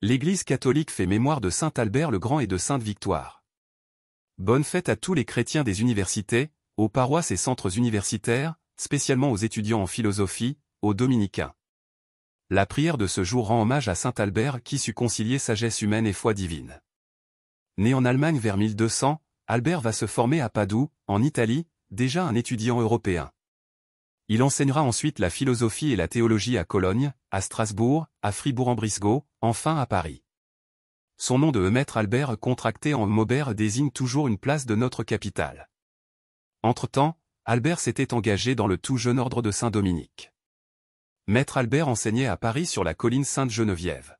L'Église catholique fait mémoire de saint Albert le Grand et de sainte Victoire. Bonne fête à tous les chrétiens des universités, aux paroisses et centres universitaires, spécialement aux étudiants en philosophie, aux dominicains. La prière de ce jour rend hommage à saint Albert qui sut concilier sagesse humaine et foi divine. Né en Allemagne vers 1200, Albert va se former à Padoue, en Italie, déjà un étudiant européen. Il enseignera ensuite la philosophie et la théologie à Cologne, à Strasbourg, à Fribourg-en-Brisgau, enfin à Paris. Son nom de maître Albert contracté en Maubert désigne toujours une place de notre capitale. Entre-temps, Albert s'était engagé dans le tout jeune ordre de Saint-Dominique. Maître Albert enseignait à Paris sur la colline Sainte-Geneviève.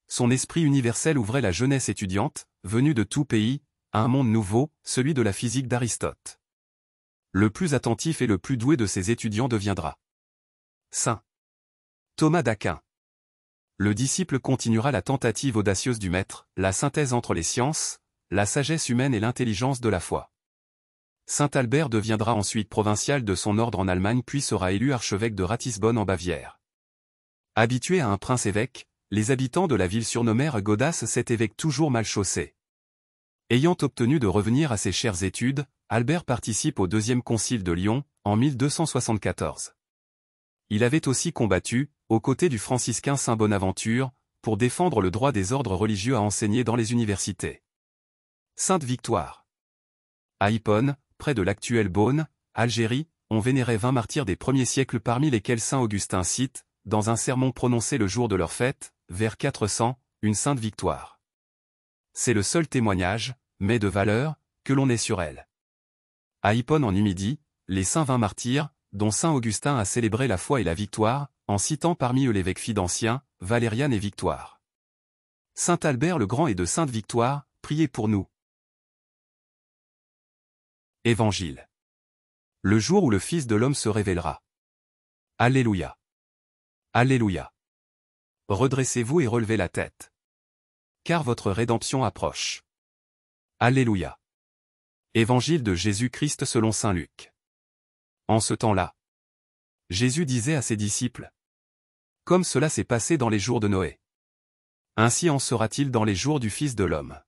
Son esprit universel ouvrait la jeunesse étudiante, venue de tout pays, à un monde nouveau, celui de la physique d'Aristote. Le plus attentif et le plus doué de ses étudiants deviendra Saint Thomas d'Aquin. Le disciple continuera la tentative audacieuse du maître, la synthèse entre les sciences, la sagesse humaine et l'intelligence de la foi. Saint Albert deviendra ensuite provincial de son ordre en Allemagne puis sera élu archevêque de Ratisbonne en Bavière. Habitué à un prince-évêque, les habitants de la ville surnommèrent Godas cet évêque toujours mal chaussé. Ayant obtenu de revenir à ses chères études, Albert participe au deuxième concile de Lyon, en 1274. Il avait aussi combattu, aux côtés du franciscain saint Bonaventure, pour défendre le droit des ordres religieux à enseigner dans les universités. Sainte Victoire. À Hippone, près de l'actuelle Beaune, Algérie, on vénérait 20 martyrs des premiers siècles parmi lesquels saint Augustin cite, dans un sermon prononcé le jour de leur fête, vers 400, une sainte victoire. C'est le seul témoignage, mais de valeur, que l'on ait sur elle. À Hippone en Numidie, les saints 20 martyrs, dont saint Augustin a célébré la foi et la victoire, en citant parmi eux l'évêque Fidencien, Valériane et Victoire. Saint Albert le Grand et de sainte Victoire, priez pour nous. Évangile. Le jour où le Fils de l'homme se révélera. Alléluia. Alléluia. Redressez-vous et relevez la tête. Car votre rédemption approche. Alléluia. Évangile de Jésus-Christ selon saint Luc. En ce temps-là, Jésus disait à ses disciples: comme cela s'est passé dans les jours de Noé, ainsi en sera-t-il dans les jours du Fils de l'homme.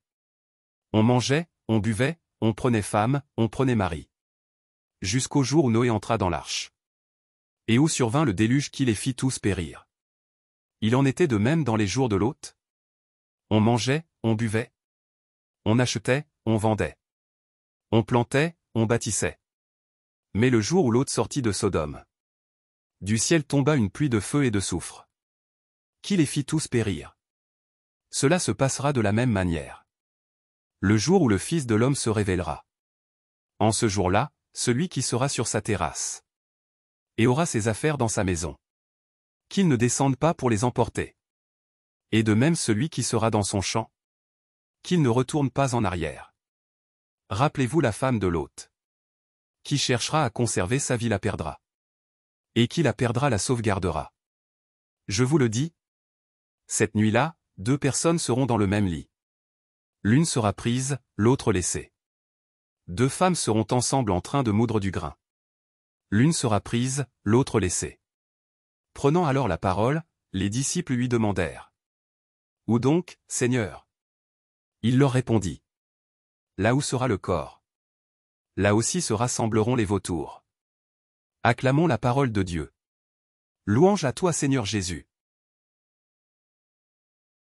On mangeait, on buvait, on prenait femme, on prenait mari. Jusqu'au jour où Noé entra dans l'arche. Et où survint le déluge qui les fit tous périr. Il en était de même dans les jours de Lot. On mangeait, on buvait. On achetait, on vendait. On plantait, on bâtissait. Mais le jour où Lot sortit de Sodome, du ciel tomba une pluie de feu et de soufre, qui les fit tous périr. Cela se passera de la même manière. Le jour où le Fils de l'homme se révélera. En ce jour-là, celui qui sera sur sa terrasse et aura ses affaires dans sa maison, qu'il ne descende pas pour les emporter. Et de même celui qui sera dans son champ, qu'il ne retourne pas en arrière. Rappelez-vous la femme de Lot. Qui cherchera à conserver sa vie la perdra. Et qui la perdra la sauvegardera. Je vous le dis, cette nuit-là, 2 personnes seront dans le même lit. L'une sera prise, l'autre laissée. 2 femmes seront ensemble en train de moudre du grain. L'une sera prise, l'autre laissée. Prenant alors la parole, les disciples lui demandèrent: où donc, Seigneur? Il leur répondit: là où sera le corps, là aussi se rassembleront les vautours. Acclamons la parole de Dieu. Louange à toi Seigneur Jésus.